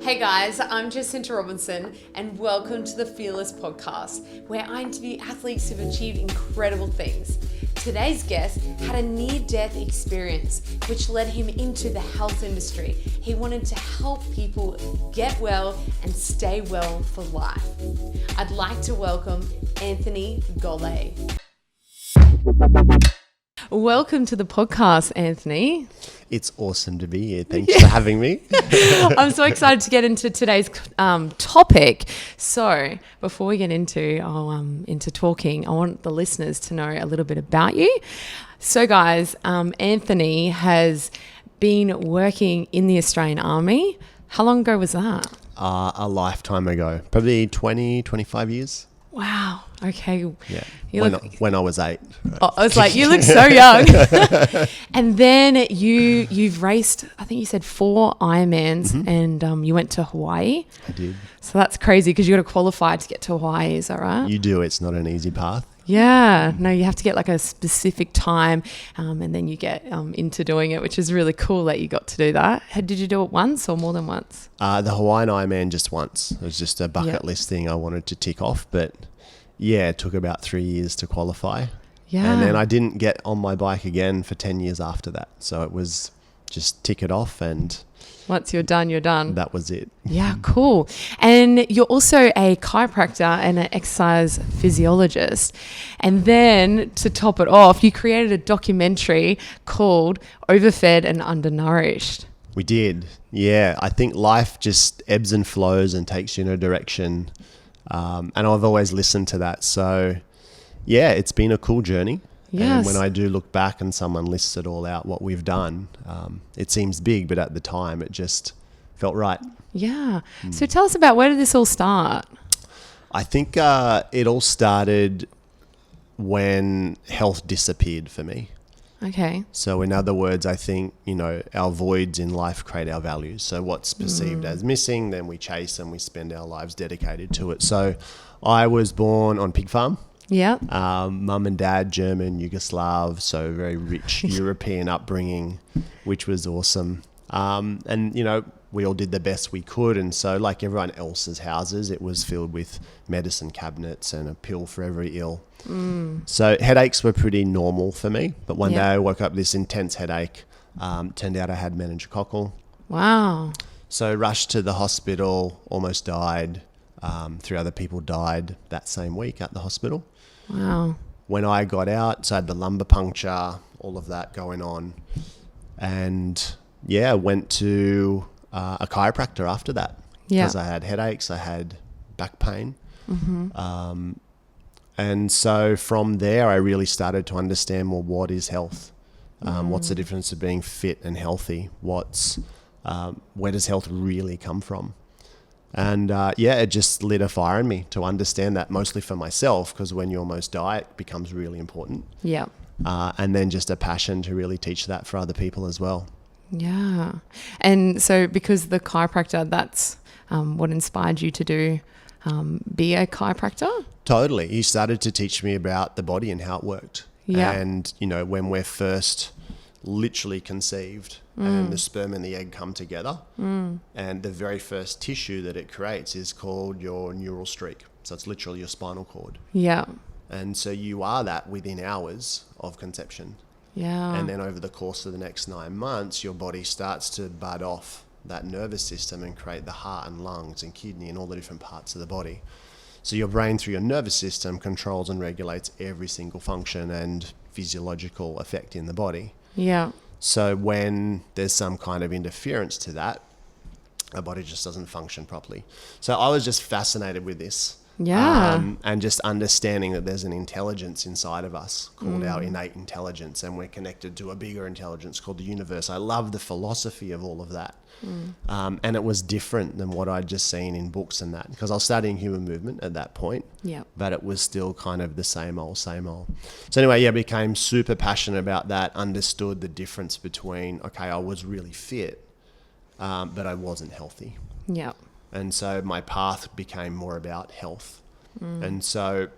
Hey guys, I'm Jacinta Robinson and welcome to the Fearlss podcast, where I interview athletes who've achieved incredible things. Today's guest had a near-death experience which led him into the health industry. He wanted to help people get well and stay well for life. I'd like to welcome Anthony Golle. Welcome to the podcast, Anthony. It's awesome to be here. Thanks for having me. I'm so excited to get into today's topic. So before we get into talking, I want the listeners to know a little bit about you. So guys, Anthony has been working in the Australian Army. How long ago was that? A lifetime ago, probably 20, 25 years. Wow. Okay. Yeah. When I was 8. Oh, I was like, you look so young. And then you've raced, I think you said 4 Ironmans, and you went to Hawaii. I did. So that's crazy because you got to qualify to get to Hawaii. Is that right? You do. It's not an easy path. Yeah. No, you have to get like a specific time, and then you get into doing it, which is really cool that you got to do that. Did you do it once or more than once? The Hawaiian Ironman just once. It was just a bucket list thing I wanted to tick off, but yeah, it took about 3 years to qualify. Yeah. And then I didn't get on my bike again for 10 years after that. So it was just tick it off, and once you're done, you're done. That was it. Yeah, cool. And you're also a chiropractor and an exercise physiologist. And then to top it off, you created a documentary called Overfed and Undernourished. We did. Yeah. I think life just ebbs and flows and takes you in a direction. And I've always listened to that. So yeah, it's been a cool journey. Yes. And when I do look back and someone lists it all out, what we've done, it seems big, but at the time it just felt right. Yeah. So tell us about, where did this all start? I think it all started when health disappeared for me. Okay. So in other words, I think, our voids in life create our values. So what's perceived as missing, then we chase and we spend our lives dedicated to it. So I was born on pig farm. Yeah. Mum and dad, German, Yugoslav, so very rich European upbringing, which was awesome. And, we all did the best we could. And so like everyone else's houses, it was filled with medicine cabinets and a pill for every ill. So headaches were pretty normal for me. But one day I woke up with this intense headache. Turned out I had meningococcal. Wow. So rushed to the hospital, almost died. 3 other people died that same week at the hospital. Wow. When I got out, so I had the lumbar puncture, all of that going on. And went to a chiropractor after that. Because I had headaches, I had back pain. And so from there, I really started to understand, well, what is health? What's the difference of being fit and healthy? Where does health really come from? And it just lit a fire in me to understand that, mostly for myself, because when you almost die, it becomes really important. Yeah. And then just a passion to really teach that for other people as well. Yeah. And so because the chiropractor, that's what inspired you to be a chiropractor? Totally. He started to teach me about the body and how it worked. Yeah. And, when we're first literally conceived and the sperm and the egg come together, and the very first tissue that it creates is called your neural streak. So it's literally your spinal cord. Yeah. And so you are that within hours of conception. Yeah. And then over the course of the next 9 months, your body starts to bud off that nervous system and create the heart and lungs and kidney and all the different parts of the body. So your brain, through your nervous system, controls and regulates every single function and physiological effect in the body. Yeah. So when there's some kind of interference to that, our body just doesn't function properly. So I was just fascinated with this. Yeah. And just understanding that there's an intelligence inside of us called our innate intelligence, and we're connected to a bigger intelligence called the universe. I love the philosophy of all of that. And it was different than what I'd just seen in books and that, because I was studying human movement at that point. Yeah. But it was still kind of the same old, same old. So anyway, became super passionate about that, understood the difference between, okay, I was really fit, but I wasn't healthy. Yeah. And so my path became more about health. And so,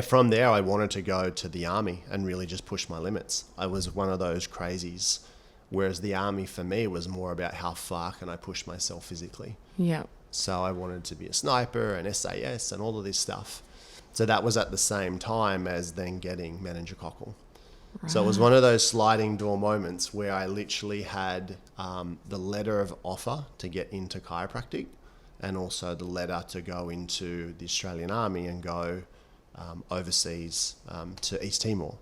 from there, I wanted to go to the army and really just push my limits. I was one of those crazies Whereas the army for me was more about how far can I push myself physically. Yeah. So I wanted to be a sniper and SAS and all of this stuff. So that was at the same time as then getting meningococcal. Right. So it was one of those sliding door moments where I literally had the letter of offer to get into chiropractic, and also the letter to go into the Australian Army and go overseas to East Timor.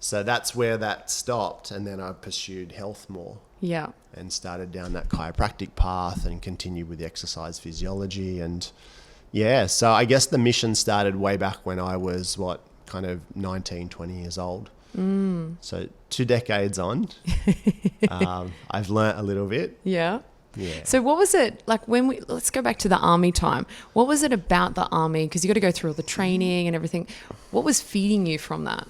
So that's where that stopped, and then I pursued health more. Yeah. And started down that chiropractic path and continued with the exercise physiology. And yeah, so I guess the mission started way back when I was, kind of 19, 20 years old. So 2 decades on, I've learnt a little bit. Yeah. Yeah. So what was it like let's go back to the army time. What was it about the army? Because you got to go through all the training and everything. What was feeding you from that?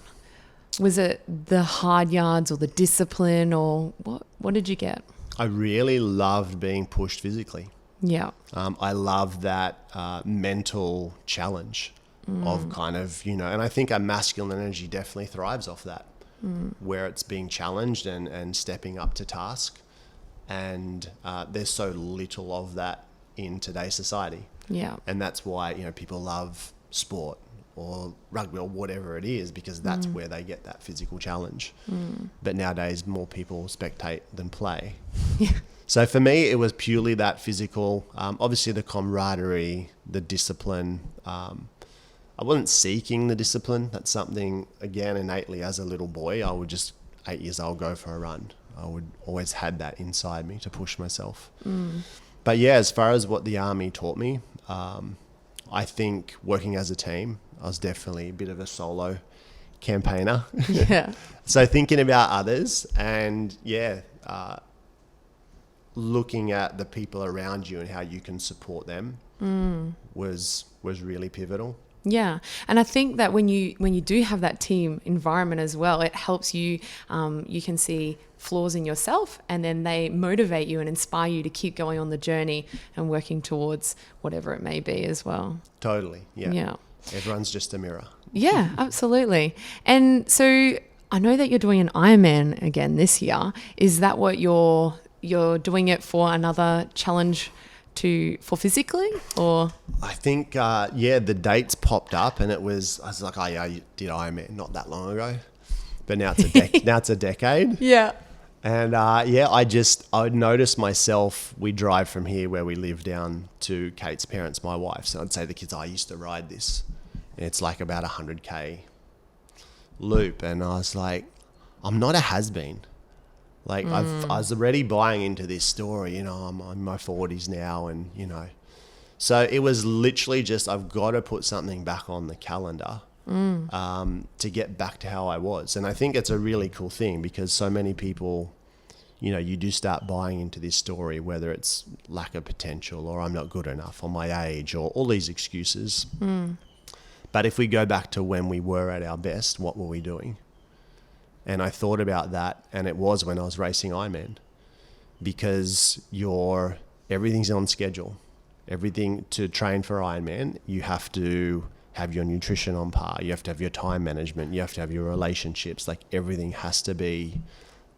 Was it the hard yards or the discipline, or what did you get? I really loved being pushed physically. Yeah. I loved that mental challenge of kind of, and I think our masculine energy definitely thrives off that, where it's being challenged and stepping up to task. And there's so little of that in today's society. Yeah. And that's why, people love sport or rugby or whatever it is, because that's where they get that physical challenge. But nowadays more people spectate than play. Yeah. So for me, it was purely that physical, obviously the camaraderie, the discipline. I wasn't seeking the discipline. That's something, again, innately as a little boy, I would just 8 years old go for a run. I would always had that inside me to push myself. But yeah, as far as what the army taught me, I think working as a team, I was definitely a bit of a solo campaigner. Yeah. So thinking about others and looking at the people around you and how you can support them was really pivotal. Yeah. And I think that when you do have that team environment as well, it helps you, you can see flaws in yourself, and then they motivate you and inspire you to keep going on the journey and working towards whatever it may be as well. Totally. Yeah. Yeah. Everyone's just a mirror. Yeah, absolutely. And so I know that you're doing an Ironman again this year. Is that what you're doing it for, another challenge for physically, or? I think, the dates popped up and I was like, oh yeah, I did Ironman not that long ago, but now it's a decade. Yeah. And I would notice myself, we drive from here where we live down to Kate's parents, my wife. So I'd say to the kids, I used to ride this. And it's like about 100K loop. And I was like, I'm not a has-been. Like I was already buying into this story, I'm in my 40s now and, So it was literally just, I've got to put something back on the calendar to get back to how I was. And I think it's a really cool thing because so many people, you do start buying into this story, whether it's lack of potential or I'm not good enough or my age or all these excuses. But if we go back to when we were at our best, what were we doing? And I thought about that, and it was when I was racing Ironman, because everything's on schedule. Everything to train for Ironman, you have to have your nutrition on par. You have to have your time management. You have to have your relationships. Like everything has to be,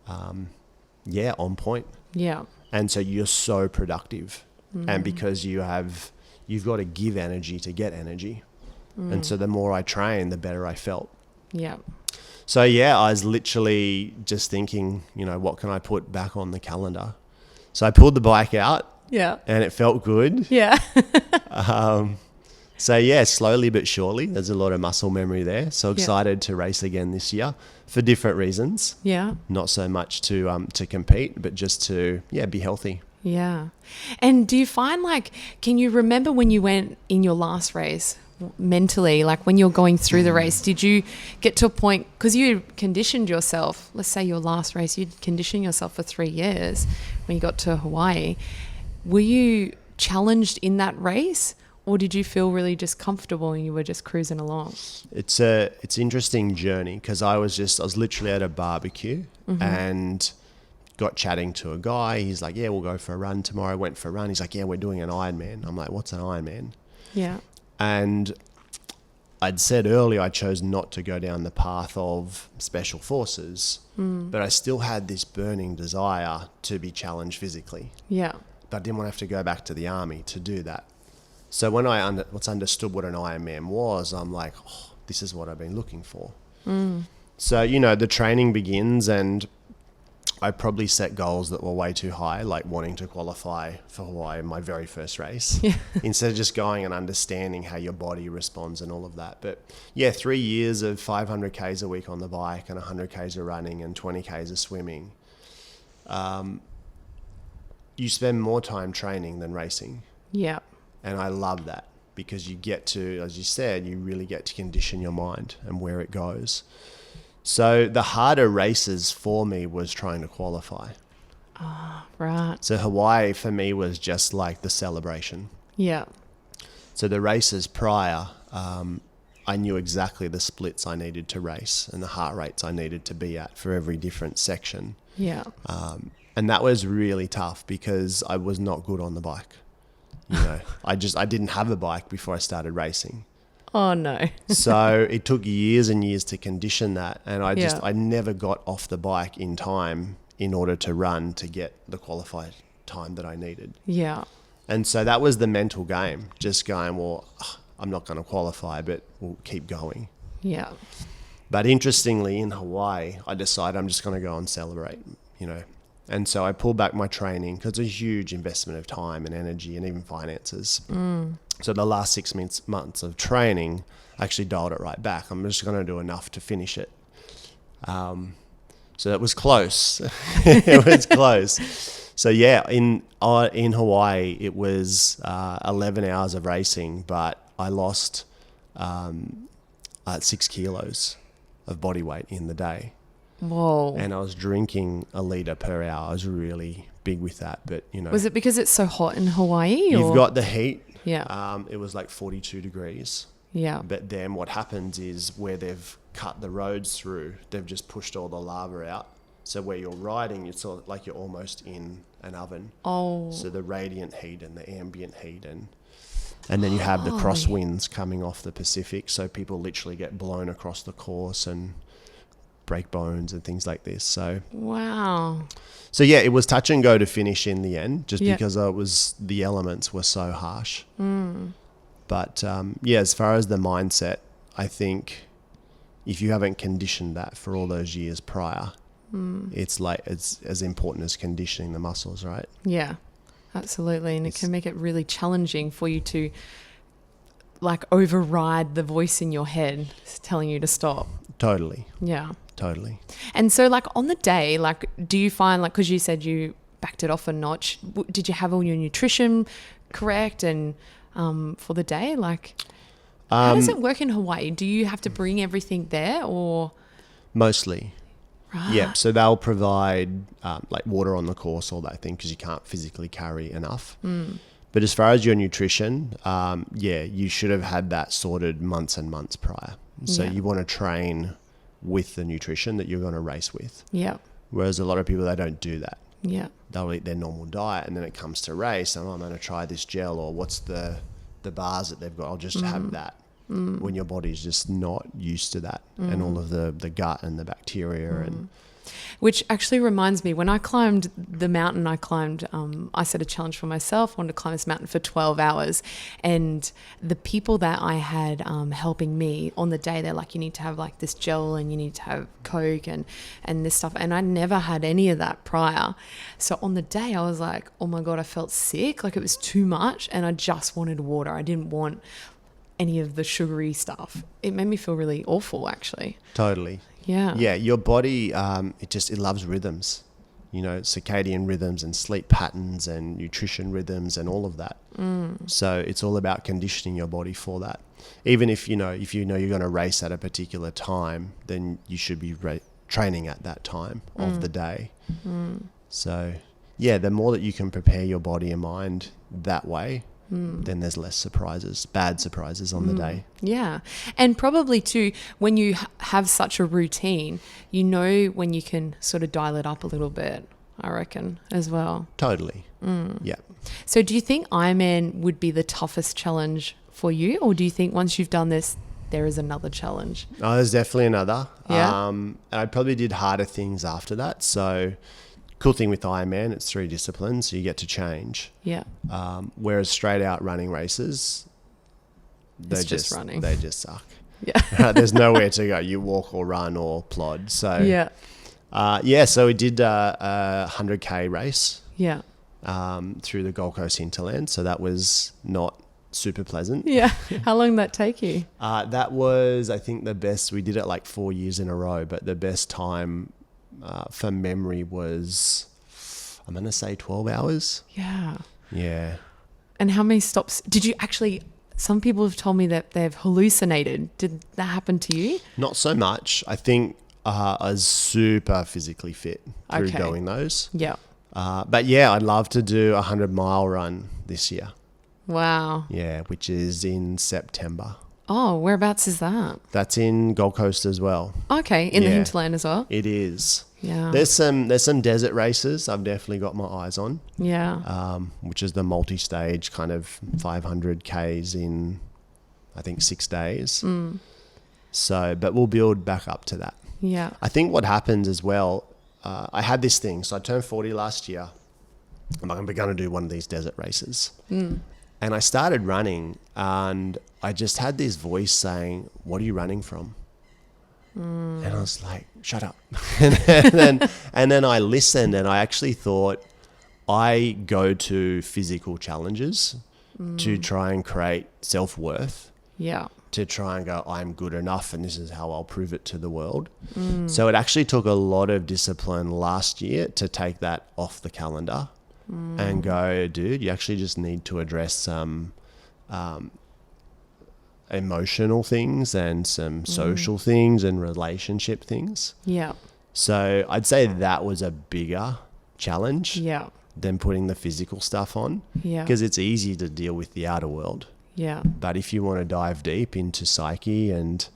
on point. Yeah. And so you're so productive, and because you've got to give energy to get energy, and so the more I trained, the better I felt. Yeah. So I was literally just thinking, what can I put back on the calendar? So I pulled the bike out. Yeah. And it felt good. Yeah. Slowly but surely, there's a lot of muscle memory there. So excited to race again this year for different reasons. Yeah. Not so much to compete, but just to be healthy. Yeah. And do you find can you remember when you went in your last race? Mentally, like when you're going through the race, did you get to a point, because you conditioned yourself, let's say your last race, you'd conditioned yourself for 3 years when you got to Hawaii, were you challenged in that race, or did you feel really just comfortable and you were just cruising along? It's interesting journey, because I was literally at a barbecue and got chatting to a guy. He's like, yeah, we'll go for a run tomorrow. Went for a run. He's like, yeah, we're doing an Ironman. I'm like, what's an Ironman? Yeah. And I'd said earlier I chose not to go down the path of special forces, but I still had this burning desire to be challenged physically. Yeah. But I didn't want to have to go back to the army to do that. So when I understood what an Ironman was, I'm like, oh, this is what I've been looking for. So, the training begins, and I probably set goals that were way too high, like wanting to qualify for Hawaii in my very first race, instead of just going and understanding how your body responds and all of that. But 3 years of 500 Ks a week on the bike and 100 Ks of running and 20 Ks of swimming. You spend more time training than racing. Yeah. And I love that, because you get to, as you said, you really get to condition your mind and where it goes. So the harder races for me was trying to qualify. Oh, right. So Hawaii for me was just like the celebration. Yeah. So the races prior, I knew exactly the splits I needed to race and the heart rates I needed to be at for every different section. Yeah. And that was really tough because I was not good on the bike. I didn't have a bike before I started racing. Oh no. So it took years and years to condition that. And I never got off the bike in time in order to run to get the qualified time that I needed. Yeah. And so that was the mental game, just going, well, I'm not going to qualify, but we'll keep going. Yeah. But interestingly, in Hawaii, I decided I'm just going to go and celebrate, And so I pulled back my training because it's a huge investment of time and energy and even finances. So the last 6 months of training, I actually dialed it right back. I'm just going to do enough to finish it. So it was close. It was close. So in Hawaii, it was 11 hours of racing, but I lost 6 kilos of body weight in the day. Whoa. And I was drinking a litre per hour. I was really big with that. But, Was it because it's so hot in Hawaii? You've got the heat. Yeah. It was like 42 degrees. Yeah. But then what happens is where they've cut the roads through, they've just pushed all the lava out. So where you're riding, it's like you're almost in an oven. Oh. So the radiant heat and the ambient heat and then you have the crosswinds coming off the Pacific. So people literally get blown across the course and break bones and things like this. So wow. So it was touch and go to finish in the end, just because the elements were so harsh. But as far as the mindset, I think if you haven't conditioned that for all those years prior, it's as important as conditioning the muscles, right? Yeah, absolutely. And it can make it really challenging for you to override the voice in your head telling you to stop. Totally. Yeah. Totally. And so on the day, do you find because you said you backed it off a notch, did you have all your nutrition correct and for the day? How does it work in Hawaii? Do you have to bring everything there or? Mostly. Right. Yeah. So they'll provide water on the course, all that thing, because you can't physically carry enough. But as far as your nutrition, you should have had that sorted months and months prior. So you want to train with the nutrition that you're going to race with. Yeah. Whereas a lot of people, they don't do that. Yeah. They'll eat their normal diet and then it comes to race and I'm going to try this gel or what's the bars that they've got. I'll just have that when your body's just not used to that and all of the gut and the bacteria and... Which actually reminds me, when I climbed the mountain, I set a challenge for myself, wanted to climb this mountain for 12 hours. And the people that I had helping me on the day, they're like, you need to have this gel and you need to have Coke and this stuff. And I never had any of that prior. So on the day I was like, oh my God, I felt sick. It was too much. And I just wanted water. I didn't want any of the sugary stuff. It made me feel really awful, actually. Totally. Yeah. Yeah, your body, it loves rhythms, circadian rhythms and sleep patterns and nutrition rhythms and all of that. So it's all about conditioning your body for that. Even if you're going to race at a particular time, then you should be training at that time of the day. So, the more that you can prepare your body and mind that way, then there's less bad surprises on the day. Yeah. And probably too, when you have such a routine, when you can sort of dial it up a little bit, I reckon, as well. Totally. Yeah. So do you think Ironman would be the toughest challenge for you? Or do you think once you've done this, there is another challenge? Oh, there's definitely another. Yeah. And I probably did harder things after that. So cool thing with Ironman, it's 3 disciplines, so you get to change. Yeah. Whereas straight out running races, It's just running. They just suck. Yeah. There's nowhere to go. You walk or run or plod. So Yeah. so we did a 100K race. Yeah. Through the Gold Coast hinterland. So that was not super pleasant. Yeah. How long did that take you? That was, I think, the best. We did it like 4 years in a row, but the best time for memory was, I'm going to say 12 hours. Yeah. Yeah. And how many stops did you actually, some people have told me that they've hallucinated. Did that happen to you? Not so much. I think I was super physically fit through Okay. doing those. Yeah. But yeah, I'd love to do a 100-mile run this year. Wow. Yeah, which is in September. Oh, whereabouts is that? That's in Gold Coast as well. Okay. In the Yeah. hinterland as well? It is. Yeah. There's some desert races I've definitely got my eyes on, Yeah. which is the multi-stage kind of 500 Ks in, I think, 6 days. So, but we'll build back up to that. Yeah. I think what happens as well, I had this thing. So I turned 40 last year. I'm going to do one of these desert races. And I started running and I just had this voice saying, "What are you running from?" And I was like, "Shut up." and then I listened and I actually thought, I go to physical challenges to try and create self-worth, Yeah. to try and go, I'm good enough and this is how I'll prove it to the world. So it actually took a lot of discipline last year to take that off the calendar and go, dude, you actually just need to address some emotional things and some social things and relationship things. Yeah. So I'd say that was a bigger challenge Yeah. than putting the physical stuff on, Yeah. because it's easy to deal with the outer world. Yeah. But if you want to dive deep into psyche and,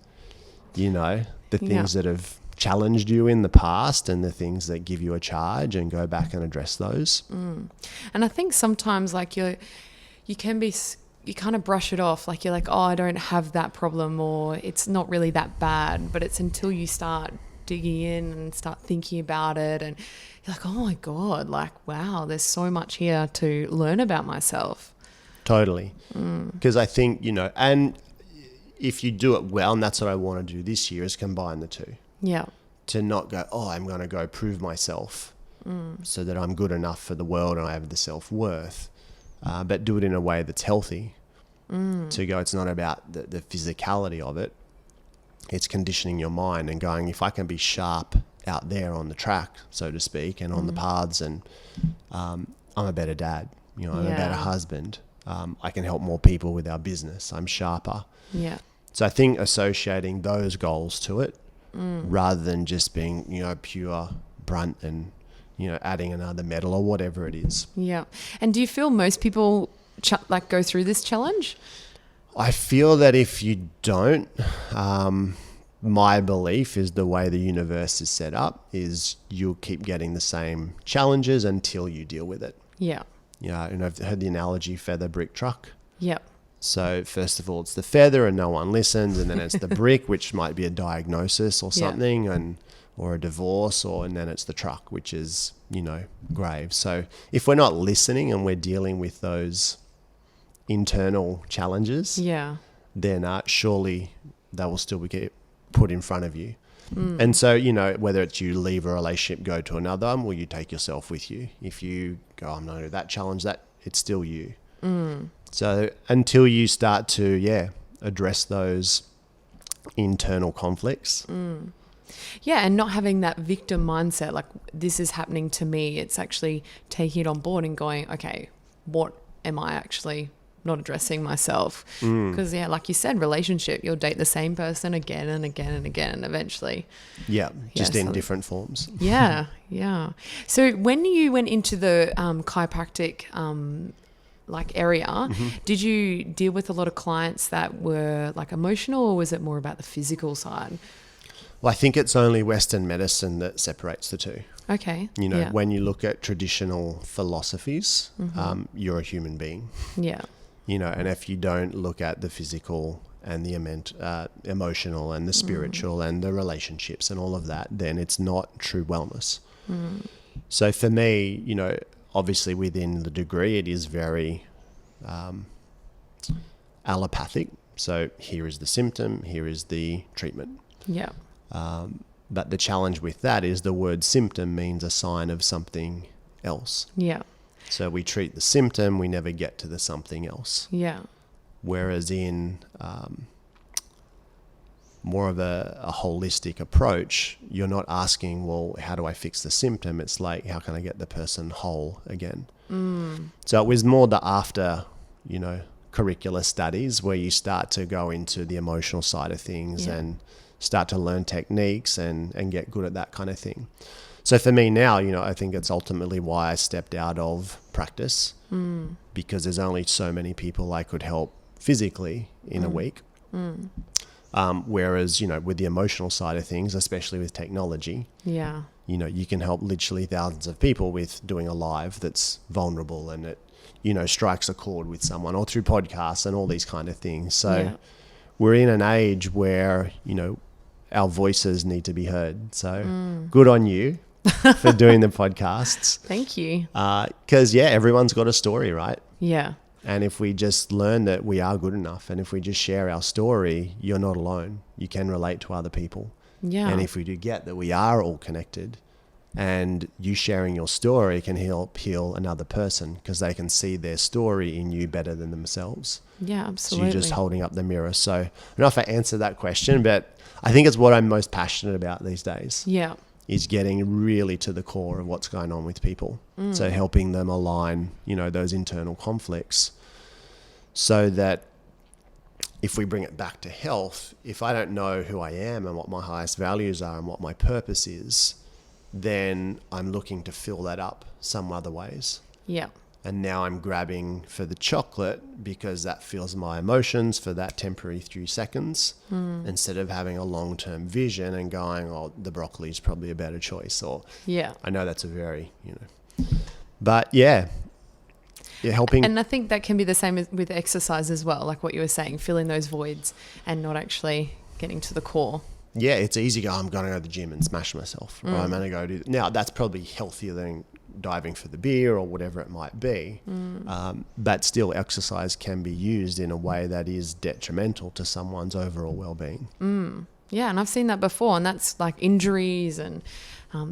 you know, the things that have challenged you in the past and the things that give you a charge, and go back and address those. And I think sometimes like you kind of brush it off. Like you're like, oh, I don't have that problem, or it's not really that bad. But it's until you start digging in and start thinking about it, and you're like, oh my God, like, wow, there's so much here to learn about myself. Totally. Because I think, you know, and if you do it well, and that's what I want to do this year, is combine the two. Yeah. To not go, oh, I'm going to go prove myself so that I'm good enough for the world and I have the self-worth, but do it in a way that's healthy. To go, it's not about the physicality of it. It's conditioning your mind and going, if I can be sharp out there on the track, so to speak, and on the paths, and I'm a better dad, you know, I'm a better husband. I can help more people with our business. I'm sharper. Yeah. So I think associating those goals to it, rather than just being, you know, pure brunt and, you know, adding another medal or whatever it is. Yeah. And do you feel most people like go through this challenge? I feel that if you don't, my belief is the way the universe is set up is you'll keep getting the same challenges until you deal with it. Yeah. You know, and I've heard the analogy feather, brick, truck. Yep. So first of all, it's the feather and no one listens. And then it's the brick, which might be a diagnosis or something, or a divorce, and then it's the truck, which is, you know, grave. So if we're not listening and we're dealing with those internal challenges, then surely they will still be put in front of you. And so, you know, whether it's you leave a relationship, go to another one, or you take yourself with you. If you go, I'm not going to do that challenge, that it's still you. So until you start to, address those internal conflicts. Yeah, and not having that victim mindset, like this is happening to me. It's actually taking it on board and going, okay, what am I actually not addressing myself? Because like you said, relationship, you'll date the same person again and again and again, and eventually. Yeah, just in different forms. Yeah. So when you went into the chiropractic area, did you deal with a lot of clients that were like emotional, or was it more about the physical side? Well, I think it's only Western medicine that separates the two. Okay. You know, when you look at traditional philosophies, you're a human being. Yeah. You know, and if you don't look at the physical and the emotional and the spiritual and the relationships and all of that, then it's not true wellness. So for me, you know, obviously within the degree, it is very allopathic. So here is the symptom, here is the treatment. Yeah. But the challenge with that is the word symptom means a sign of something else. Yeah. So we treat the symptom, we never get to the something else. Yeah. Whereas in more of a holistic approach, you're not asking, well, how do I fix the symptom? It's like, how can I get the person whole again? So it was more the after, you know, curricular studies where you start to go into the emotional side of things and start to learn techniques and get good at that kind of thing. So for me now, you know, I think it's ultimately why I stepped out of practice because there's only so many people I could help physically in a week. Whereas, you know, with the emotional side of things, especially with technology, you know, you can help literally thousands of people with doing a live that's vulnerable and it, you know, strikes a chord with someone, or through podcasts and all these kind of things. So we're in an age where, you know, our voices need to be heard. So good on you for doing the podcasts. Thank you. Because, everyone's got a story, right? Yeah. And if we just learn that we are good enough, and if we just share our story, you're not alone. You can relate to other people. Yeah. And if we do get that we are all connected, and you sharing your story can help heal another person because they can see their story in you better than themselves. Yeah, absolutely. So you're just holding up the mirror. So I don't know if I answered that question, but I think it's what I'm most passionate about these days. Yeah. Is getting really to the core of what's going on with people. So helping them align, you know, those internal conflicts so that if we bring it back to health, if I don't know who I am and what my highest values are and what my purpose is, then I'm looking to fill that up some other ways. Yeah. And now I'm grabbing for the chocolate because that feels my emotions for that temporary few seconds instead of having a long-term vision and going, oh, the broccoli is probably a better choice. Or I know that's a very, you know, but helping. And I think that can be the same with exercise as well. Like what you were saying, filling those voids and not actually getting to the core. Yeah, it's easy to go, I'm going to go to the gym and smash myself. Or I'm going to go do... Now, that's probably healthier than diving for the beer or whatever it might be. But still, exercise can be used in a way that is detrimental to someone's overall well-being. Yeah, and I've seen that before. And that's like injuries and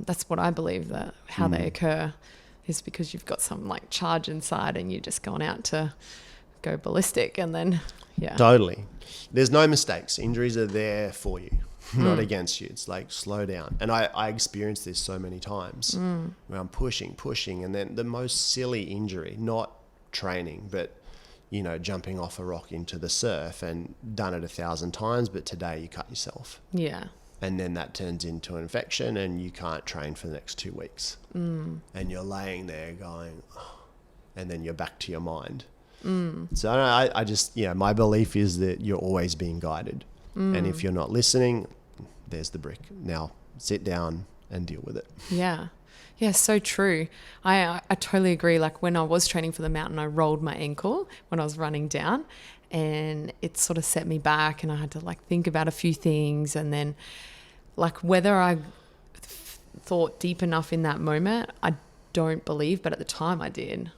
that's what I believe that how they occur is because you've got some like charge inside and you're just going out to go ballistic and then, Totally. There's no mistakes. Injuries are there for you. Not against you. It's like, slow down. And I experienced this so many times where I'm pushing, and then the most silly injury, not training, but, you know, jumping off a rock into the surf and done it 1,000 times, but today you cut yourself. Yeah. And then that turns into an infection and you can't train for the next 2 weeks. And you're laying there going, and then you're back to your mind. So I just, my belief is that you're always being guided. And if you're not listening, there's the brick. Now sit down and deal with it. Yeah. Yeah, so true. I totally agree. Like when I was training for the mountain, I rolled my ankle when I was running down and it sort of set me back and I had to like think about a few things and then like whether I thought deep enough in that moment, I don't believe, but at the time I did.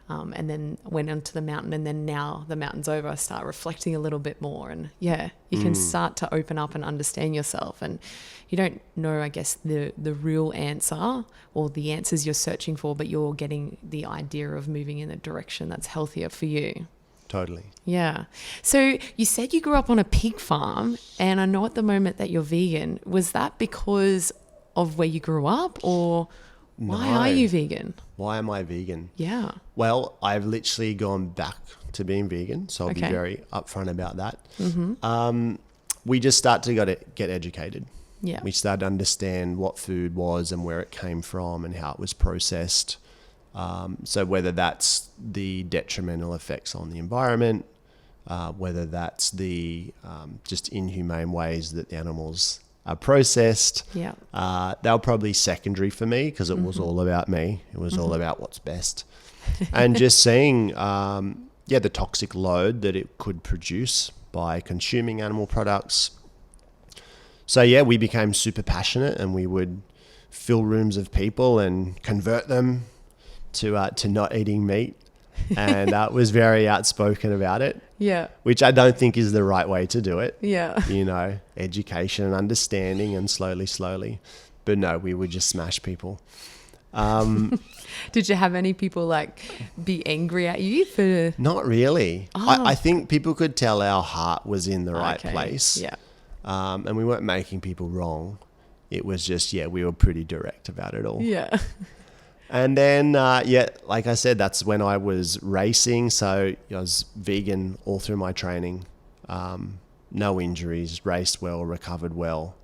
And then went onto the mountain and then now the mountain's over, I start reflecting a little bit more and you can start to open up and understand yourself and you don't know, I guess, the real answer or the answers you're searching for, but you're getting the idea of moving in a direction that's healthier for you. Totally. Yeah. So you said you grew up on a pig farm and I know at the moment that you're vegan. Was that because of where you grew up or... Why are you vegan? Why am I vegan? Yeah. Well, I've literally gone back to being vegan, so I'll be very upfront about that. We just start to get educated. Yeah. We started to understand what food was and where it came from and how it was processed. So whether that's the detrimental effects on the environment, whether that's the just inhumane ways that the animals are processed. Yeah. They were probably secondary for me because it was all about me. It was all about what's best. And just seeing, the toxic load that it could produce by consuming animal products. So yeah, we became super passionate, and we would fill rooms of people and convert them to not eating meat, and was very outspoken about it. Yeah. Which I don't think is the right way to do it. Yeah. Education and understanding, and slowly. But no, we would just smash people. Did you have any people be angry at you for? Not really. Oh. I think people could tell our heart was in the right place. Yeah. And we weren't making people wrong. It was just, we were pretty direct about it all. Yeah. And then, like I said, that's when I was racing. So I was vegan all through my training. No injuries, raced well, recovered well.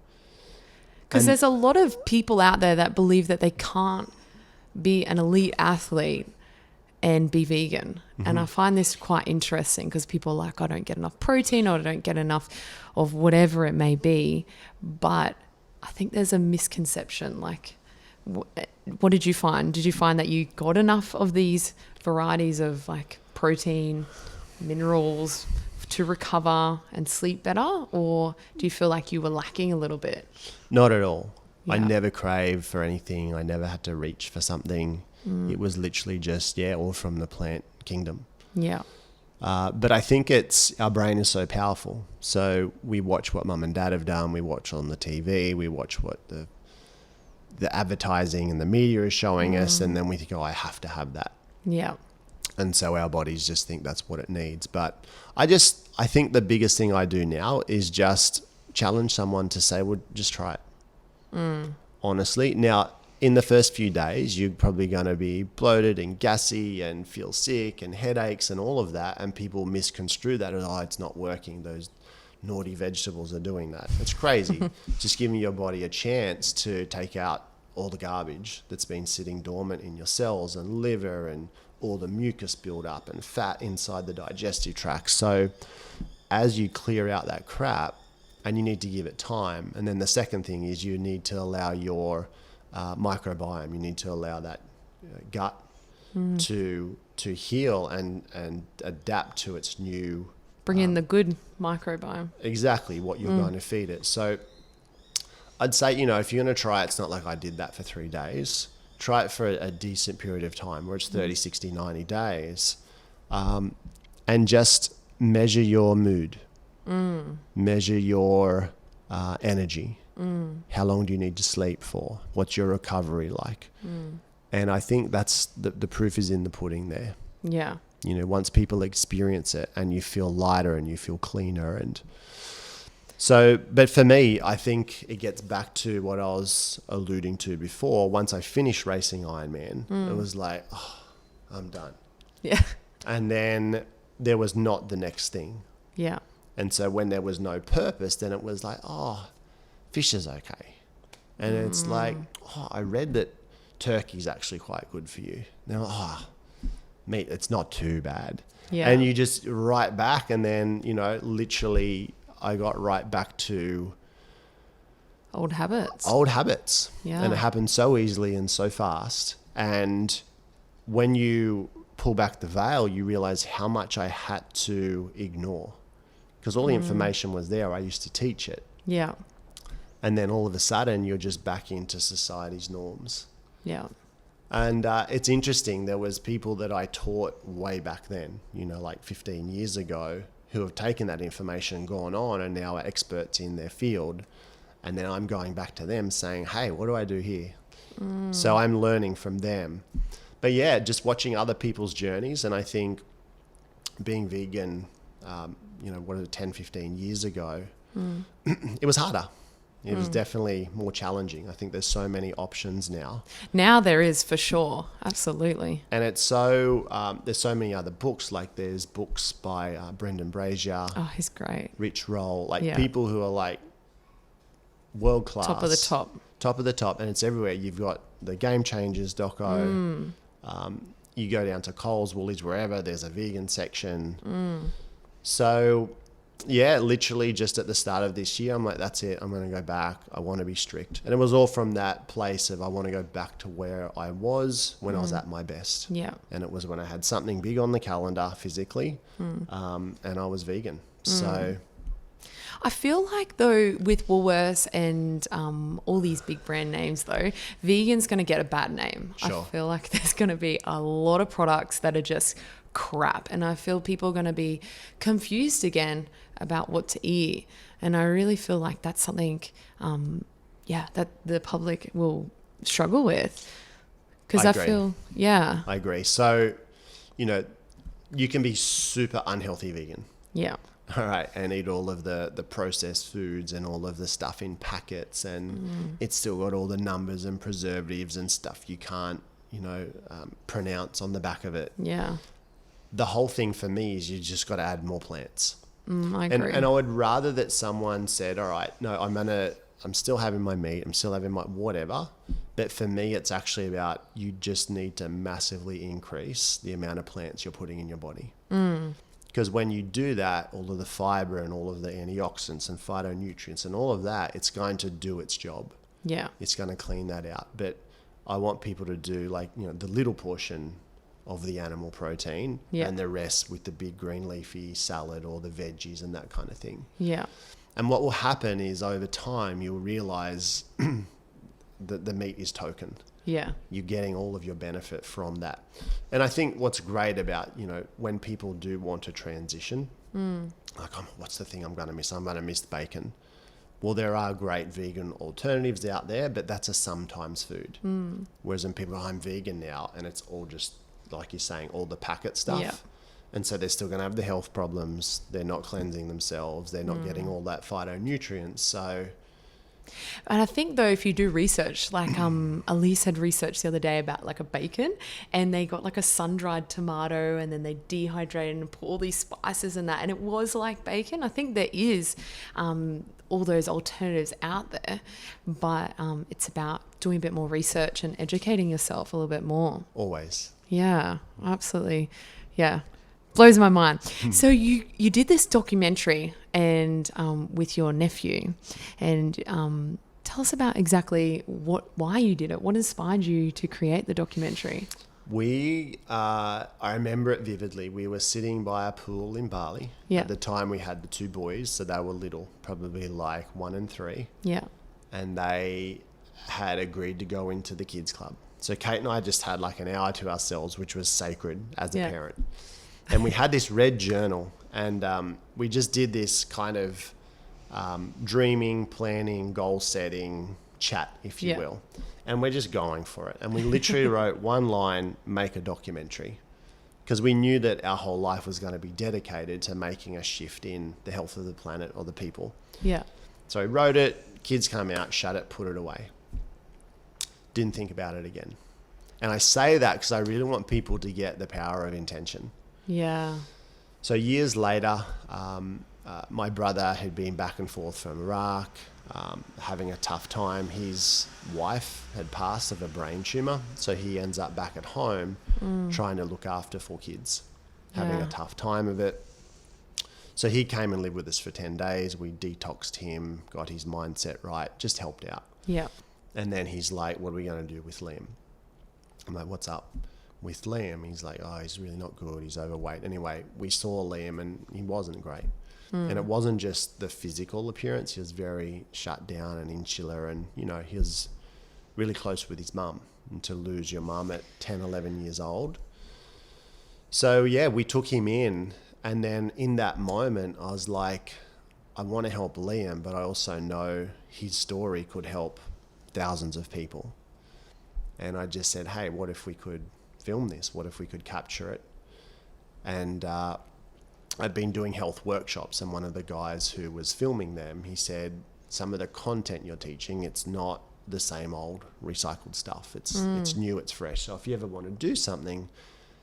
Because there's a lot of people out there that believe that they can't be an elite athlete and be vegan. Mm-hmm. And I find this quite interesting because people are like, I don't get enough protein, or I don't get enough of whatever it may be. But I think there's a misconception. What did you find? Did you find that you got enough of these varieties of protein, minerals to recover and sleep better? Or do you feel like you were lacking a little bit? Not at all. Yeah. I never craved for anything. I never had to reach for something. It was literally just, all from the plant kingdom. Yeah. But I think our brain is so powerful. So we watch what mum and dad have done. We watch on the TV. We watch what the advertising and the media is showing us. And then we think, I have to have that. Yeah. And so our bodies just think that's what it needs. But I think the biggest thing I do now is just challenge someone to say, well, just try it. Honestly. Now, in the first few days, you're probably going to be bloated and gassy and feel sick and headaches and all of that. And people misconstrue that as, it's not working. Those naughty vegetables are doing that. It's crazy. Just giving your body a chance to take out all the garbage that's been sitting dormant in your cells and liver and all the mucus buildup and fat inside the digestive tract. So as you clear out that crap, and you need to give it time. And then the second thing is you need to allow your microbiome, you need to allow that gut to heal and adapt to its new... Bring in the good microbiome. Exactly, what you're going to feed it. So I'd say, if you're going to try it, it's not like I did that for 3 days. Try it for a decent period of time, where it's 30, 60, 90 days. And just measure your mood. Measure your energy. How long do you need to sleep for? What's your recovery like? And I think that's the proof is in the pudding there. Yeah. Once people experience it and you feel lighter and you feel cleaner. And so, but for me, I think it gets back to what I was alluding to before. Once I finished racing Ironman, it was like, I'm done. Yeah. And then there was not the next thing. Yeah. And so when there was no purpose, then it was like, fish is okay. And it's like, I read that turkey's actually quite good for you. Now, meat, it's not too bad. Yeah. And you just right back, and then, literally I got right back to old habits. Yeah. And it happened so easily and so fast. And when you pull back the veil, you realize how much I had to ignore. Because all the information was there. I used to teach it. Yeah. And then all of a sudden, you're just back into society's norms. Yeah. And it's interesting. There was people that I taught way back then, 15 years ago, who have taken that information and gone on and now are experts in their field. And then I'm going back to them saying, hey, what do I do here? So I'm learning from them. But yeah, just watching other people's journeys. And I think being vegan... 10, 15 years ago, it was harder. It was definitely more challenging. I think there's so many options now. Now there is, for sure. Absolutely. And it's there's so many other books. Like there's books by Brendan Brazier. Oh, he's great. Rich Roll. People who are world class. Top of the top. Top of the top. And it's everywhere. You've got the Game Changers doco. You go down to Coles, Woolies, wherever, there's a vegan section. So, yeah, literally just at the start of this year, I'm like, that's it. I'm going to go back. I want to be strict. And it was all from that place of I want to go back to where I was when I was at my best. Yeah. And it was when I had something big on the calendar physically, and I was vegan. So I feel like though with Woolworths and all these big brand names though, vegan's going to get a bad name. Sure. I feel like there's going to be a lot of products that are just crap, and I feel people are going to be confused again about what to eat. And I really feel like that's something, that the public will struggle with. Because I feel, I agree. So, you can be super unhealthy vegan. Yeah. All right. And eat all of the processed foods and all of the stuff in packets. And it's still got all the numbers and preservatives and stuff you can't, pronounce on the back of it. Yeah. The whole thing for me is you just got to add more plants. I agree. And I would rather that someone said, all right, no, I'm still having my meat. I'm still having my whatever. But for me, it's actually about you just need to massively increase the amount of plants you're putting in your body. Because when you do that, all of the fiber and all of the antioxidants and phytonutrients and all of that, it's going to do its job. Yeah. It's going to clean that out. But I want people to do the little portion of the animal protein and the rest with the big green leafy salad or the veggies and that kind of thing. Yeah. And what will happen is over time, you'll realize that the meat is token. Yeah. You're getting all of your benefit from that. And I think what's great about, when people do want to transition, what's the thing I'm going to miss? I'm going to miss bacon. Well, there are great vegan alternatives out there, but that's a sometimes food. Whereas when people go, I'm vegan now, and it's all just, like you're saying, all the packet stuff. Yeah. And so they're still going to have the health problems. They're not cleansing themselves. They're not getting all that phytonutrients. So... And I think though, if you do research, like Elise had researched the other day about like a bacon, and they got like a sun-dried tomato, and then they dehydrated and put all these spices in that, and it was like bacon. I think there is all those alternatives out there, but it's about doing a bit more research and educating yourself a little bit more. Always. Yeah, absolutely. Yeah. Blows my mind. So you did this documentary and with your nephew, and tell us about exactly why you did it. What inspired you to create the documentary? I remember it vividly. We were sitting by a pool in Bali. Yeah. At the time we had the two boys, so they were little, probably like 1 and 3. Yeah. And they had agreed to go into the kids club. So Kate and I just had like an hour to ourselves, which was sacred as a parent. And we had this red journal, and we just did this kind of dreaming, planning, goal setting chat, if you will. And we're just going for it. And we literally wrote one line, make a documentary, because we knew that our whole life was going to be dedicated to making a shift in the health of the planet or the people. Yeah. So we wrote it, kids come out, shut it, put it away. Didn't think about it again. And I say that because I really want people to get the power of intention. Yeah. So years later, my brother had been back and forth from Iraq, having a tough time. His wife had passed of a brain tumor, so he ends up back at home trying to look after 4 kids, having a tough time of it. So he came and lived with us for 10 days. We detoxed him, got his mindset right, just helped out. Yeah. And then he's like, what are we going to do with Liam? I'm like, what's up with Liam? He's like, oh, he's really not good. He's overweight. Anyway, we saw Liam and he wasn't great. And it wasn't just the physical appearance. He was very shut down and insular, and, he was really close with his mum. And to lose your mum at 10, 11 years old. So, we took him in. And then in that moment, I was like, I want to help Liam, but I also know his story could help thousands of people. And I just said, hey, what if we could film this? What if we could capture it? And I'd been doing health workshops, and one of the guys who was filming them, he said, some of the content you're teaching, it's not the same old recycled stuff. It's new, it's fresh. So if you ever want to do something,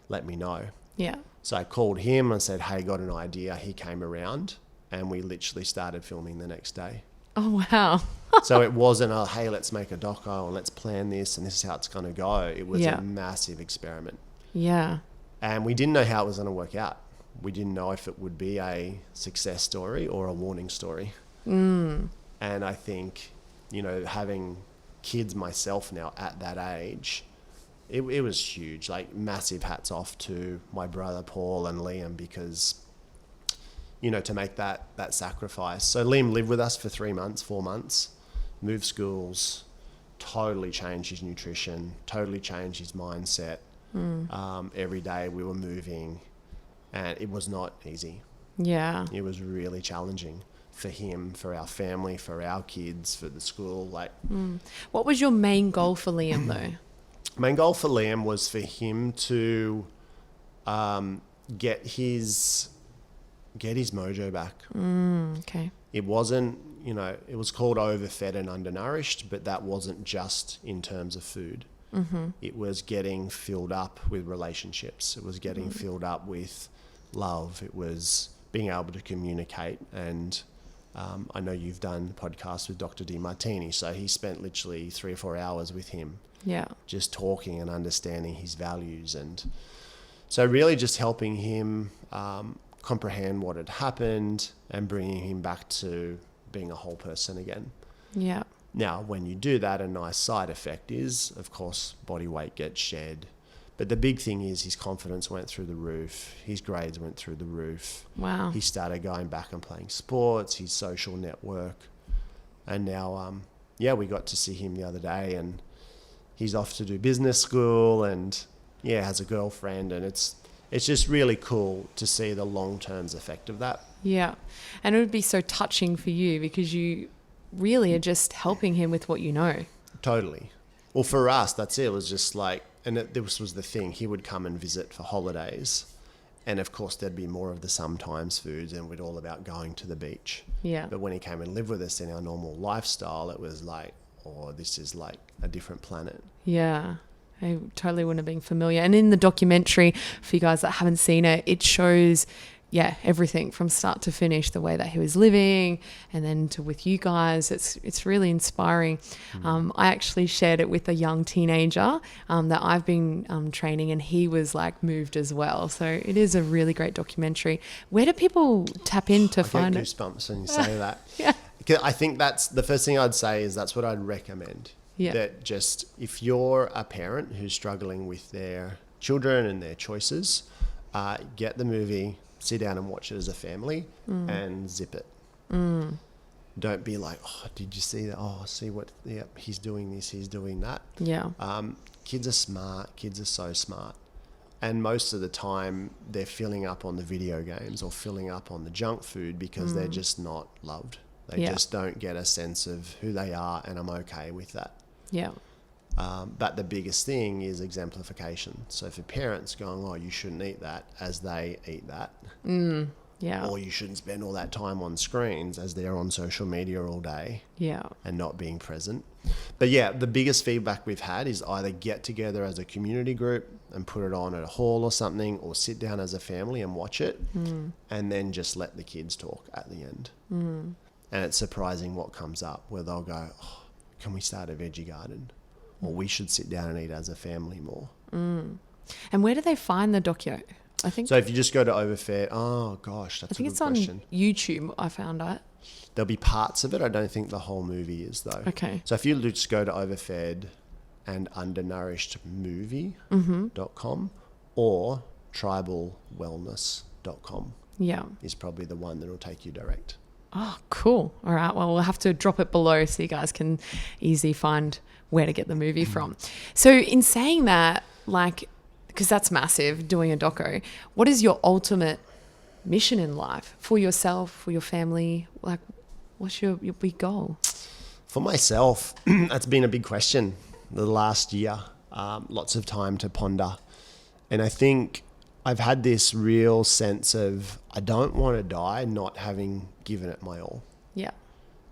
let me know. Yeah. So I called him and said, hey, got an idea. He came around, and we literally started filming the next day. Oh, wow. So it wasn't a, hey, let's make a doco and let's plan this and this is how it's going to go. It was a massive experiment. Yeah. And we didn't know how it was going to work out. We didn't know if it would be a success story or a warning story. And I think, having kids myself now at that age, it was huge. Like, massive hats off to my brother Paul and Liam, because to make that sacrifice. So Liam lived with us for 4 months, moved schools, totally changed his nutrition, totally changed his mindset. Every day we were moving, and it was not easy. Yeah. It was really challenging for him, for our family, for our kids, for the school. What was your main goal for Liam though? Main goal for Liam was for him to get his mojo back. Okay. It wasn't, it was called overfed and undernourished, but that wasn't just in terms of food. It was getting filled up with relationships. It was getting filled up with love. It was being able to communicate. And I know you've done podcasts with Dr. DiMartini, so he spent literally 3 or 4 hours with him. Yeah. Just talking and understanding his values. And so really just helping him comprehend what had happened and bringing him back to being a whole person again. Yeah. Now, when you do that, a nice side effect is, of course, body weight gets shed. But the big thing is his confidence went through the roof. His grades went through the roof. Wow. He started going back and playing sports, his social network. And now, we got to see him the other day, and he's off to do business school and, has a girlfriend. And it's just really cool to see the long-term effect of that. Yeah. And it would be so touching for you because you really are just helping him with what you know. Totally. Well, for us, that's it. It was just this was the thing. He would come and visit for holidays. And of course, there'd be more of the sometimes foods, and we'd all about going to the beach. Yeah. But when he came and lived with us in our normal lifestyle, it was like, oh, this is like a different planet. Yeah. I totally wouldn't have been familiar. And in the documentary, for you guys that haven't seen it, it shows everything from start to finish, the way that he was living, and then to with you guys. It's really inspiring. I actually shared it with a young teenager that I've been training, and he was like moved as well. So it is a really great documentary. Where do people tap in to find it? I get goosebumps when you say that. Yeah. I think that's the first thing I'd say is that's what I'd recommend. Yeah. That just if you're a parent who's struggling with their children and their choices, get the movie, sit down and watch it as a family and zip it. Don't be like, oh, did you see that? Oh, see what, he's doing this, he's doing that. Yeah. Kids are smart. Kids are so smart. And most of the time they're filling up on the video games or filling up on the junk food because they're just not loved. They just don't get a sense of who they are, and I'm okay with that. Yeah. But the biggest thing is exemplification. So for parents going, oh, you shouldn't eat that as they eat that. Yeah. Or you shouldn't spend all that time on screens as they're on social media all day. Yeah. And not being present. But the biggest feedback we've had is either get together as a community group and put it on at a hall or something, or sit down as a family and watch it and then just let the kids talk at the end. And it's surprising what comes up where they'll go, oh, can we start a veggie garden? Or we should sit down and eat as a family more. And where do they find the docu? I think so. If you just go to Overfed, oh gosh, that's a good question. On YouTube. I found it. There'll be parts of it. I don't think the whole movie is though. Okay. So if you just go to Overfed and undernourishedmovie.com or tribalwellness.com. Yeah. Is probably the one that will take you direct. Oh, cool. All right. Well, we'll have to drop it below so you guys can easily find where to get the movie from. So in saying that, because that's massive, doing a doco, what is your ultimate mission in life for yourself, for your family? What's your big goal? For myself, that's been a big question the last year. Lots of time to ponder. And I think I've had this real sense of I don't want to die not having given it my all. Yeah.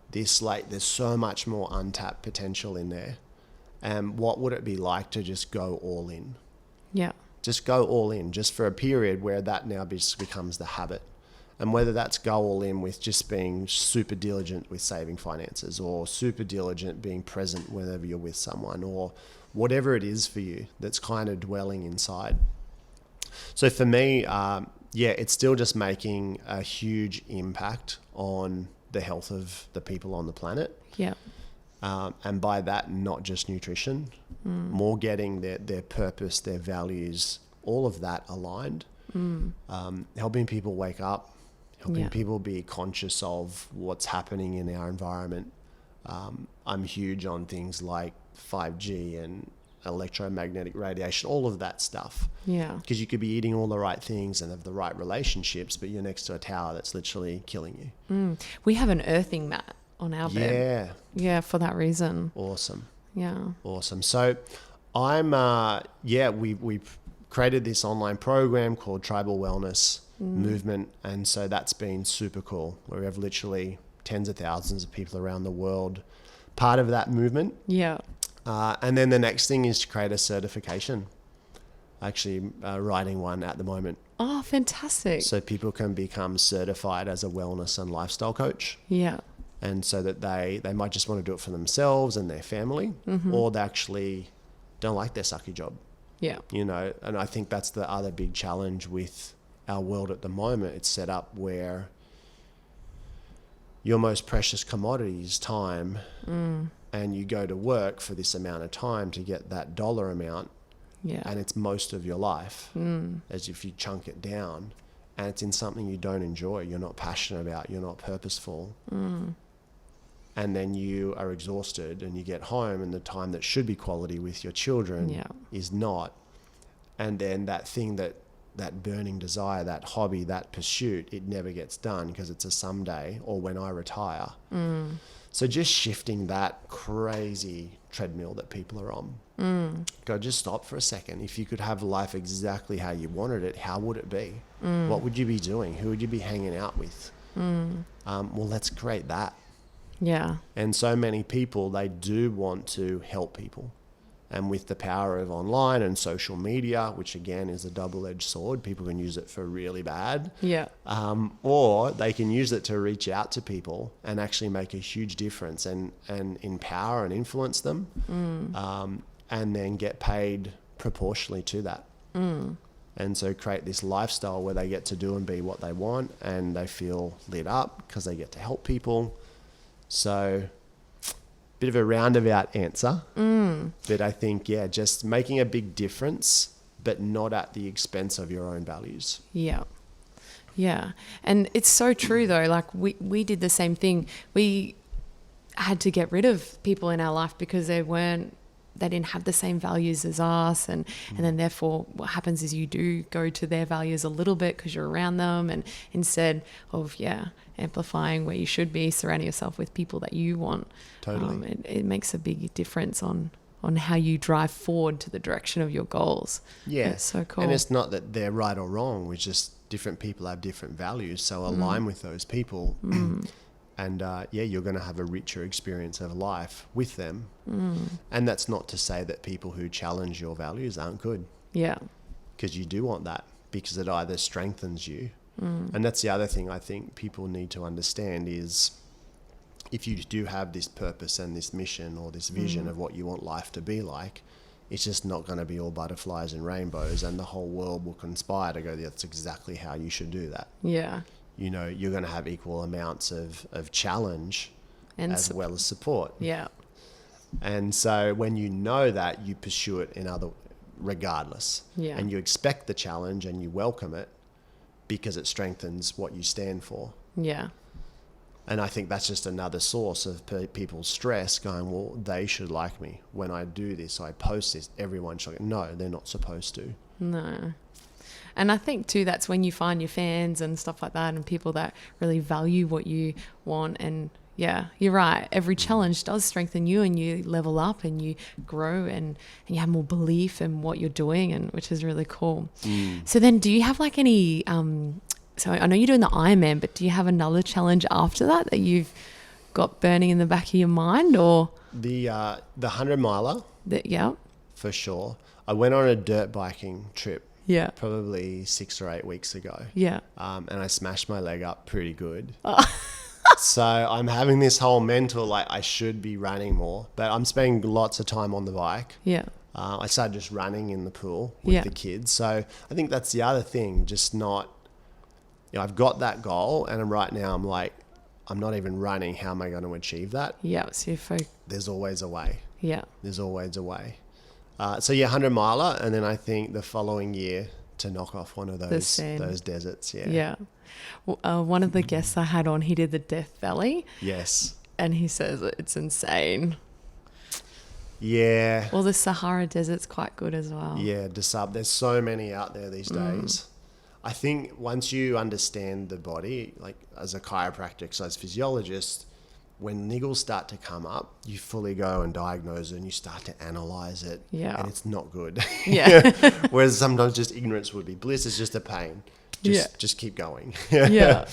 There's so much more untapped potential in there. And what would it be like to just go all in? Yeah. Just go all in, just for a period where that now becomes the habit. And whether that's go all in with just being super diligent with saving finances, or super diligent being present whenever you're with someone, or whatever it is for you that's kind of dwelling inside. So for me, it's still just making a huge impact on the health of the people on the planet. Yeah. And by that, not just nutrition, more getting their purpose, their values, all of that aligned. Helping people wake up, helping people be conscious of what's happening in our environment. I'm huge on things like 5G and electromagnetic radiation, all of that stuff. Yeah. Because you could be eating all the right things and have the right relationships, but you're next to a tower that's literally killing you. We have an earthing mat on our bed. Yeah, for that reason. Awesome. Yeah. Awesome. So I'm, we've created this online program called Tribal Wellness Movement. And so that's been super cool, where we have literally tens of thousands of people around the world part of that movement. Yeah. And then the next thing is to create a certification. Actually, writing one at the moment. Oh, fantastic. So people can become certified as a wellness and lifestyle coach. Yeah. And so that they might just want to do it for themselves and their family, or they actually don't like their sucky job. Yeah. You know, and I think that's the other big challenge with our world at the moment. It's set up where your most precious commodity is time, and you go to work for this amount of time to get that dollar amount, and it's most of your life, as if you chunk it down, and it's in something you don't enjoy, you're not passionate about, you're not purposeful, and then you are exhausted and you get home and the time that should be quality with your children is not, and then that thing that burning desire, that hobby, that pursuit, it never gets done because it's a someday or when I retire. So just shifting that crazy treadmill that people are on. Go, just stop for a second. If you could have life exactly how you wanted it, how would it be? What would you be doing? Who would you be hanging out with? Well, let's create that. Yeah. And so many people, they do want to help people. And with the power of online and social media, which again is a double-edged sword, people can use it for really bad. Yeah. Or they can use it to reach out to people and actually make a huge difference and empower and influence them, and then get paid proportionally to that. And so create this lifestyle where they get to do and be what they want, and they feel lit up because they get to help people. So bit of a roundabout answer, but I think, just making a big difference, but not at the expense of your own values. Yeah. Yeah. And it's so true though. Like we did the same thing. We had to get rid of people in our life because they didn't have the same values as us. And then therefore what happens is you do go to their values a little bit because you're around them, and instead of, amplifying where you should be, surrounding yourself with people that you want. Totally. It makes a big difference on how you drive forward to the direction of your goals. Yeah. It's so cool. And it's not that they're right or wrong. It's just different people have different values. So align with those people. And you're going to have a richer experience of life with them. And that's not to say that people who challenge your values aren't good. Yeah. Because you do want that, because it either strengthens you. And that's the other thing I think people need to understand is, if you do have this purpose and this mission or this vision of what you want life to be like, it's just not going to be all butterflies and rainbows, and the whole world will conspire to go, that's exactly how you should do that. Yeah. You know, you're going to have equal amounts of challenge And as well as support. Yeah. And so when you know that, you pursue it regardless. Yeah. And you expect the challenge and you welcome it because it strengthens what you stand for. Yeah. And I think that's just another source of people's stress, going, well, they should like me. When I do this, I post this, everyone should. No, they're not supposed to. No. And I think too, that's when you find your fans and stuff like that, and people that really value what you want. And yeah, you're right. Every challenge does strengthen you, and you level up and you grow, and you have more belief in what you're doing, and which is really cool. So then do you have like any, so I know you're doing the Ironman, but do you have another challenge after that you've got burning in the back of your mind, or? The 100-miler. Yeah. For sure. I went on a dirt biking trip. Yeah. Probably 6 or 8 weeks ago. Yeah. And I smashed my leg up pretty good. So I'm having this whole mental, like, I should be running more, but I'm spending lots of time on the bike. Yeah. I started just running in the pool with the kids. So I think that's the other thing, just not, I've got that goal, and right now I'm like, I'm not even running. How am I going to achieve that? Yeah. So there's always a way. Yeah. There's always a way. 100-miler. And then I think the following year, to knock off one of The those sand. deserts. Yeah. Yeah. One of the guests I had on, he did the Death Valley. Yes. And he says it's insane. Yeah. Well, the Sahara Desert's quite good as well. Yeah, there's so many out there these days. I think once you understand the body, like as a chiropractor, exercise physiologist, when niggles start to come up, you fully go and diagnose it and you start to analyze it. Yeah. And it's not good. Yeah. Whereas sometimes just ignorance would be bliss. It's just a pain. Just keep going. Yeah.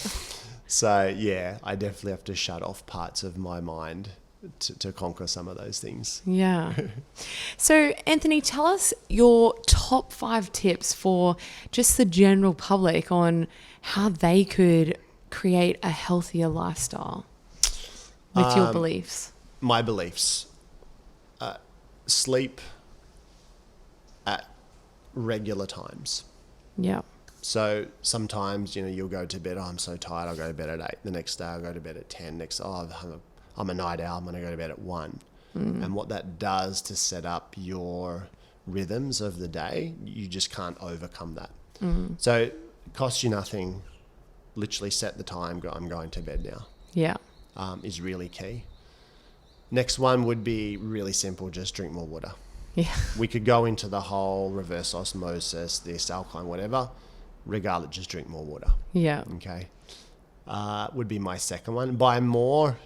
So, yeah, I definitely have to shut off parts of my mind to conquer some of those things. Yeah. So, Anthony, tell us your top 5 tips for just the general public on how they could create a healthier lifestyle with your beliefs. My beliefs. Sleep at regular times. Yeah. So sometimes, you'll go to bed, I'm so tired, I'll go to bed at 8. The next day I'll go to bed at 10. I'm a night owl, I'm going to go to bed at 1. And what that does to set up your rhythms of the day, you just can't overcome that. So it costs you nothing. Literally set the time, I'm going to bed now. Yeah. Is really key. Next one would be really simple, just drink more water. Yeah. We could go into the whole reverse osmosis, this alkaline, whatever. Regardless, just drink more water. Yeah. Okay. Would be my second one. Buy more,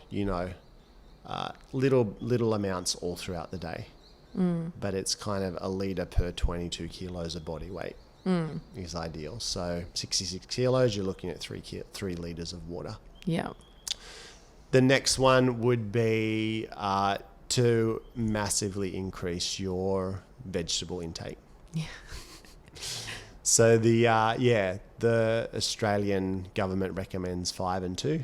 little amounts all throughout the day. But it's kind of a litre per 22 kilos of body weight is ideal. So 66 kilos, you're looking at 3 litres of water. Yeah. The next one would be to massively increase your vegetable intake. Yeah. So the Australian government recommends 5 and 2,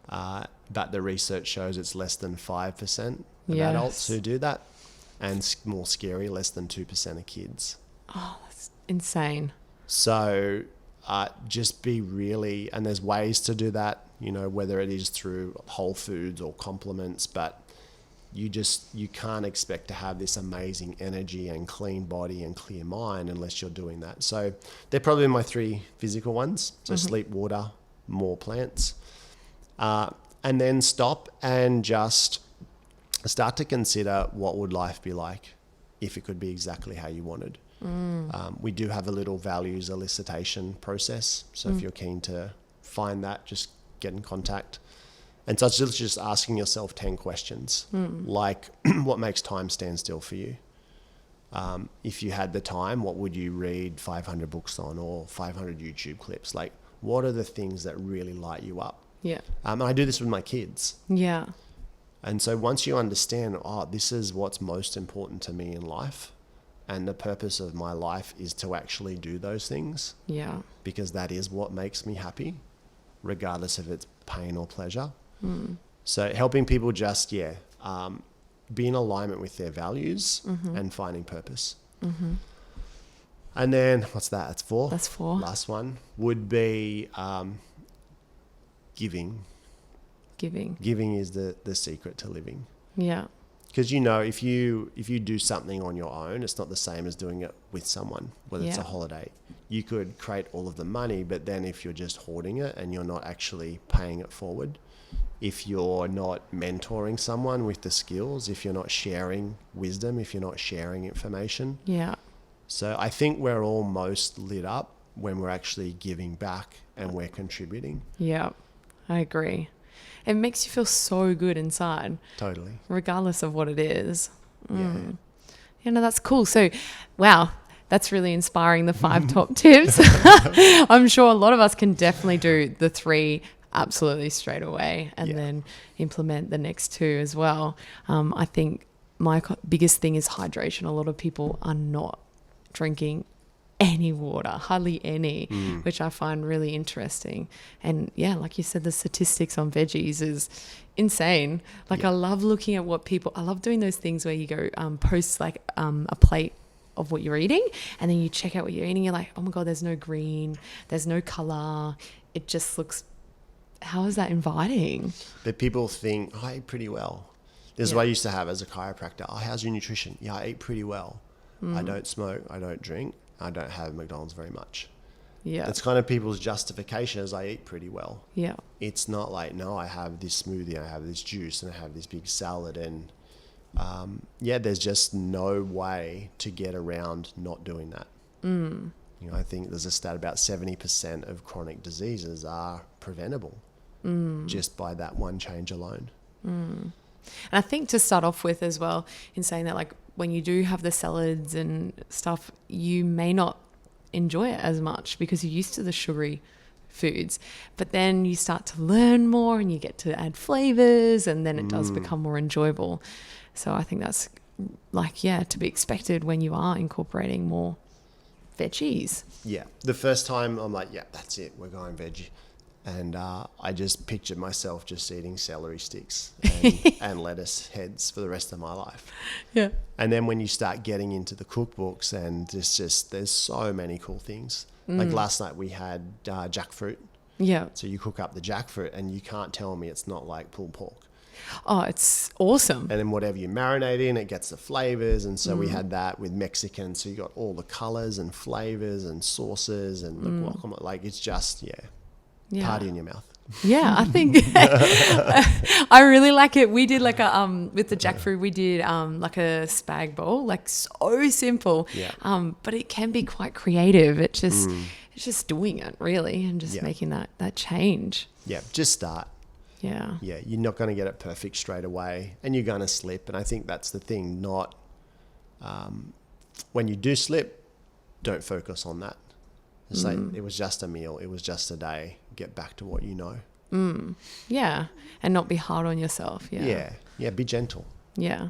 but the research shows it's less than 5% of adults who do that, and more scary, less than 2% of kids. Oh, that's insane. So just be really, and there's ways to do that, whether it is through whole foods or complements, but you can't expect to have this amazing energy and clean body and clear mind unless you're doing that. So they're probably my 3 physical ones. So sleep, water, more plants, and then stop and just start to consider what would life be like if it could be exactly how you wanted. We do have a little values elicitation process. So if you're keen to find that, just get in contact. And so it's just asking yourself 10 questions, like what makes time stand still for you? If you had the time, what would you read 500 books on or 500 YouTube clips? Like, what are the things that really light you up? Yeah. And I do this with my kids. Yeah. And so once you understand, this is what's most important to me in life, and the purpose of my life is to actually do those things. Yeah. Because that is what makes me happy, regardless if it's pain or pleasure. So helping people just, be in alignment with their values and finding purpose. And then, what's that? That's 4. That's 4. Last one would be giving. Giving is the secret to living. Yeah. Because, if you do something on your own, it's not the same as doing it with someone, whether it's a holiday. You could create all of the money, but then if you're just hoarding it and you're not actually paying it forward, if you're not mentoring someone with the skills, if you're not sharing wisdom, if you're not sharing information. Yeah. So I think we're all most lit up when we're actually giving back and we're contributing. Yeah, I agree. It makes you feel so good inside. Totally. Regardless of what it is. Yeah, that's cool. So, wow, that's really inspiring, the 5 top tips. I'm sure a lot of us can definitely do the 3 absolutely straight away and then implement the next 2 as well. I think my biggest thing is hydration. A lot of people are not drinking any water, hardly any, which I find really interesting. And yeah, like you said, the statistics on veggies is insane. Like I love looking at I love doing those things where you go post like a plate of what you're eating and then you check out what you're eating. You're like, oh my God, there's no green, there's no color. It just looks, how is that inviting? But people think, I eat pretty well. This is what I used to have as a chiropractor. How's your nutrition? Yeah, I eat pretty well. I don't smoke, I don't drink. I don't have McDonald's very much. Yeah. It's kind of people's justification as I eat pretty well. Yeah. It's not like, no, I have this smoothie, I have this juice, and I have this big salad. And there's just no way to get around not doing that. I think there's a stat about 70% of chronic diseases are preventable just by that one change alone. And I think to start off with as well, in saying that, like, when you do have the salads and stuff, you may not enjoy it as much because you're used to the sugary foods, but then you start to learn more and you get to add flavors, and then it does become more enjoyable. So I think that's to be expected when you are incorporating more veggies. Yeah. The first time I'm like, yeah, that's it, we're going veggie. And I just pictured myself just eating celery sticks and lettuce heads for the rest of my life. Yeah. And then when you start getting into the cookbooks, and there's so many cool things. Like last night we had jackfruit. Yeah. So you cook up the jackfruit and you can't tell me it's not like pulled pork. Oh, it's awesome. And then whatever you marinate in, it gets the flavors. And so we had that with Mexican. So you got all the colors and flavors and sauces and the guacamole. Like, it's just, party in your mouth. Yeah, I think I really like it. We did like a with the jackfruit, we did like a spag bowl, like so simple. Yeah. But it can be quite creative. It's just doing it really, and just making that change. Yeah, just start. Yeah. Yeah, you're not going to get it perfect straight away, and you're going to slip. And I think that's the thing. Not when you do slip, don't focus on that. It's like, it was just a meal. It was just a day. Get back to what you know. Yeah. And not be hard on yourself. Yeah. Yeah. Be gentle. Yeah.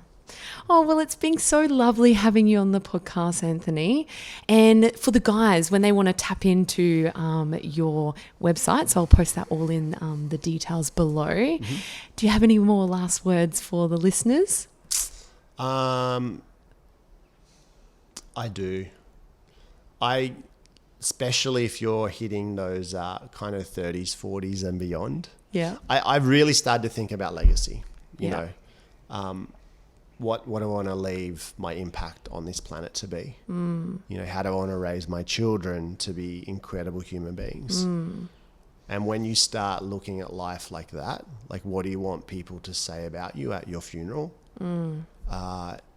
Oh, well, it's been so lovely having you on the podcast, Anthony. And for the guys, when they want to tap into your website, so I'll post that all in the details below. Do you have any more last words for the listeners? I do. Especially if you're hitting those kind of 30s, 40s and beyond. Yeah. I really started to think about legacy, you know. What do I want to leave my impact on this planet to be? You know, how do I want to raise my children to be incredible human beings? And when you start looking at life like that, like, what do you want people to say about you at your funeral?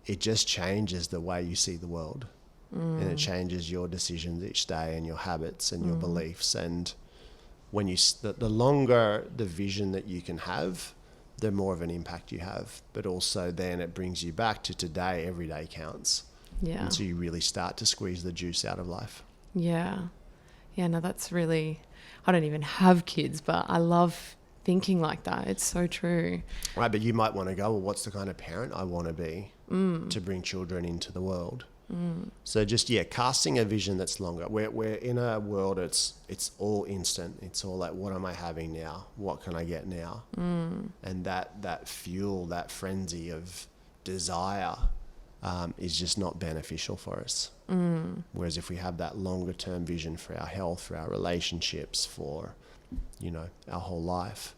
It just changes the way you see the world. And it changes your decisions each day and your habits and your beliefs. And when the longer the vision that you can have, the more of an impact you have. But also then it brings you back to today. Every day counts. Yeah. And so you really start to squeeze the juice out of life. Yeah. Yeah, no, that's really, I don't even have kids, but I love thinking like that. It's so true. Right, but you might want to go, well, what's the kind of parent I want to be to bring children into the world? So just, casting a vision that's longer. We're in a world, it's all instant. It's all like, what am I having now? What can I get now? And that fuel, that frenzy of desire is just not beneficial for us. Whereas if we have that longer term vision for our health, for our relationships, for, our whole life,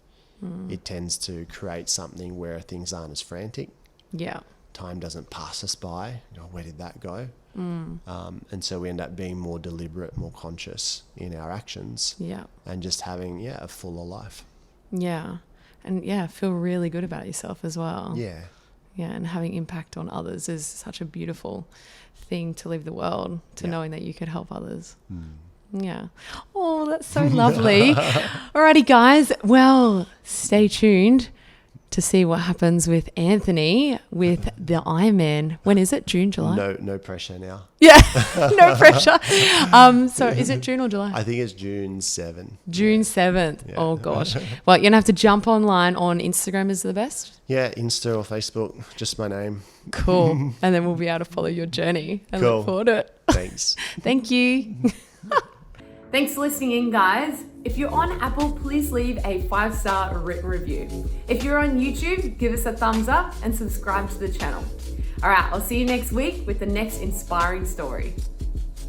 it tends to create something where things aren't as frantic. Yeah. Time doesn't pass us by. Where did that go? And so we end up being more deliberate, more conscious in our actions. Yeah. And just having, a fuller life. Yeah. And feel really good about yourself as well. Yeah. Yeah. And having impact on others is such a beautiful thing to leave the world, to knowing that you could help others. Yeah. Oh, that's so lovely. Alrighty, guys. Well, stay tuned to see what happens with Anthony with the Ironman. When is it? June, July? No pressure now. Yeah, no pressure. So is it June or July? I think it's June 7th. June 7th. Yeah. Oh, gosh. Well, you're going to have to jump online on Instagram is the best? Yeah, Insta or Facebook, just my name. Cool. And then we'll be able to follow your journey and look forward to it. Thanks. Thank you. Thanks for listening in, guys. If you're on Apple, please leave a 5-star written review. If you're on YouTube, give us a thumbs up and subscribe to the channel. All right, I'll see you next week with the next inspiring story.